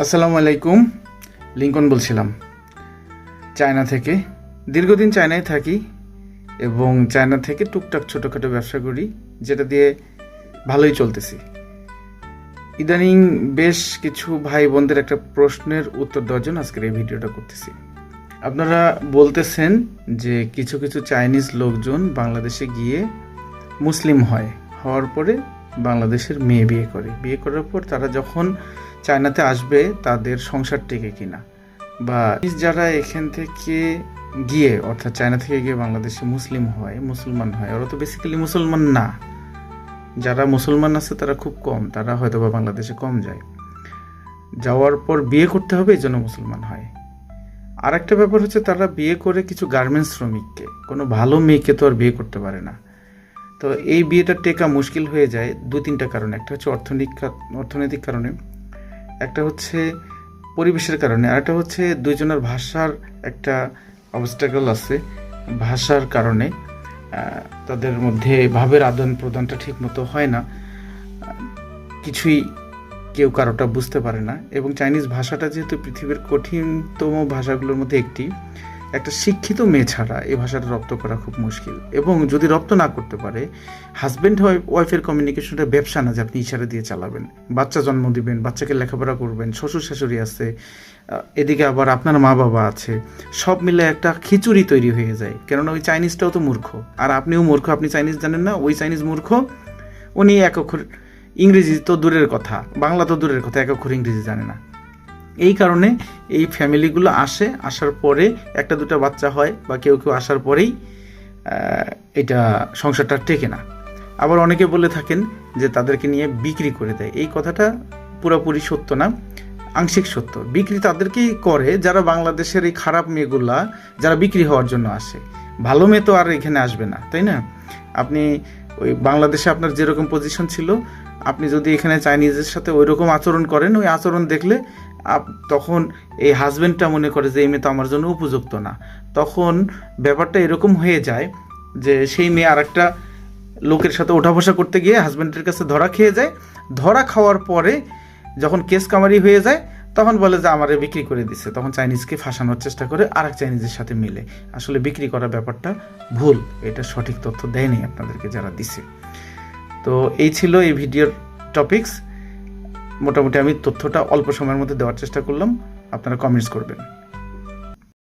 আসসালামু আলাইকুম। লিঙ্কন বলছিলাম চায়না থেকে। দীর্ঘদিন চায়নায় থাকি এবং চায়না থেকে টুকটাক ছোটোখাটো ব্যবসা করি, যেটা দিয়ে ভালোই চলতেছি। ইদানিং বেশ কিছু ভাই বোনদের একটা প্রশ্নের উত্তর দেওয়ার জন্য আজকের এই ভিডিওটা করতেছি। আপনারা বলতেছেন যে কিছু কিছু চাইনিজ লোকজন বাংলাদেশে গিয়ে মুসলিম হওয়ার পরে বাংলাদেশের মেয়ে বিয়ে করার পর তারা যখন চায়নাতে আসবে তাদের সংসার টেকে কিনা, বা যারা এখান থেকে গিয়ে অর্থাৎ চায়না থেকে গিয়ে বাংলাদেশে মুসলমান হয় ওরা তো বেসিক্যালি মুসলমান না। যারা মুসলমান আছে তারা খুব কম, তারা হয়তো বা বাংলাদেশে কম যায়, যাওয়ার পর বিয়ে করতে হবে এই জন্য মুসলমান হয়। আর একটা ব্যাপার হচ্ছে তারা বিয়ে করে কিছু গার্মেন্টস শ্রমিককে, কোনো ভালো মেয়েকে তো আর বিয়ে করতে পারে না। তো এই বিয়েটা টেকা মুশকিল হয়ে যায় দু তিনটা কারণে। একটা হচ্ছে অর্থনৈতিক কারণে, একটা হচ্ছে পরিবেশের কারণে, আর একটা হচ্ছে দুইজনের ভাষার একটা অবস্ট্যাকল আছে। ভাষার কারণে তাদের মধ্যে ভাবের আদান প্রদানটা ঠিক মতো হয় না, কিছুই কেউ কারোটা বুঝতে পারে না। এবং চাইনিজ ভাষাটা যেহেতু পৃথিবীর কঠিনতম ভাষাগুলোর মধ্যে একটা শিক্ষিত মেয়ে ছাড়া এই ভাষাটা রপ্ত করা খুব মুশকিল। এবং যদি রপ্ত না করতে পারে, হাজব্যান্ড ওয়াইফের কমিউনিকেশনটা ব্যবসা না যে আপনি ইশারা দিয়ে চালাবেন। বাচ্চা জন্ম দিবেন, বাচ্চাকে লেখাপড়া করবেন, শ্বশুর শাশুড়ি আছে, এদিকে আবার আপনার মা বাবা আছে, সব মিলে একটা খিচুড়ি তৈরি হয়ে যায়। কেননা ওই চাইনিজটাও তো মূর্খ, আর আপনিও মূর্খ। আপনি চাইনিজ জানেন না, ওই চাইনিজ মূর্খ। উনি এক অক্ষর ইংরেজি তো দূরের কথা, বাংলা তো দূরের কথা, এক অক্ষর ইংরেজি জানে না। এই কারণে এই ফ্যামিলিগুলো আসার পরে একটা দুটা বাচ্চা হয়, বা কেউ আসার পরেই এটা সংসারটা টেকে না। আবার অনেকে বলে থাকেন যে তাদেরকে নিয়ে বিক্রি করে দেয়। এই কথাটা পুরোপুরি সত্য না, আংশিক সত্য। বিক্রি তাদেরকেই করে যারা বাংলাদেশের এই খারাপ মেয়েগুলা যারা বিক্রি হওয়ার জন্য আসে। ভালো মেয়ে তো আর এখানে আসবে না, তাই না? আপনি ওই বাংলাদেশে আপনার যেরকম পজিশন ছিল, আপনি যদি এখানে চাইনিজের সাথে ওই রকম আচরণ করেন, ওই আচরণ দেখলে তখন এই হাজব্যান্ডটা মনে করে যে এই মেয়ে তো আমার জন্য উপযুক্ত না। তখন ব্যাপারটা এরকম হয়ে যায় যে সেই মেয়ে আর একটা লোকের সাথে ওঠা বসা করতে গিয়ে হাজব্যান্ডের কাছে ধরা খেয়ে যায়। ধরা খাওয়ার পরে যখন কেস কামারি হয়ে যায়, তখন বলে যে আমারে বিক্রি করে দিচ্ছে। তখন চাইনিজকে ফাঁসানোর চেষ্টা করে আরেক চাইনিজের সাথে মিলে। আসলে বিক্রি করা ব্যাপারটা ভুল, এটা সঠিক তথ্য দেয়নি আপনাদেরকে যারা দিছে। তো এই ছিল এই ভিডিওর টপিকস। মোটামুটি আমি তথ্যটা অল্প সময়ের মধ্যে দেওয়ার চেষ্টা করলাম, আপনারা কমেন্টস করবেন।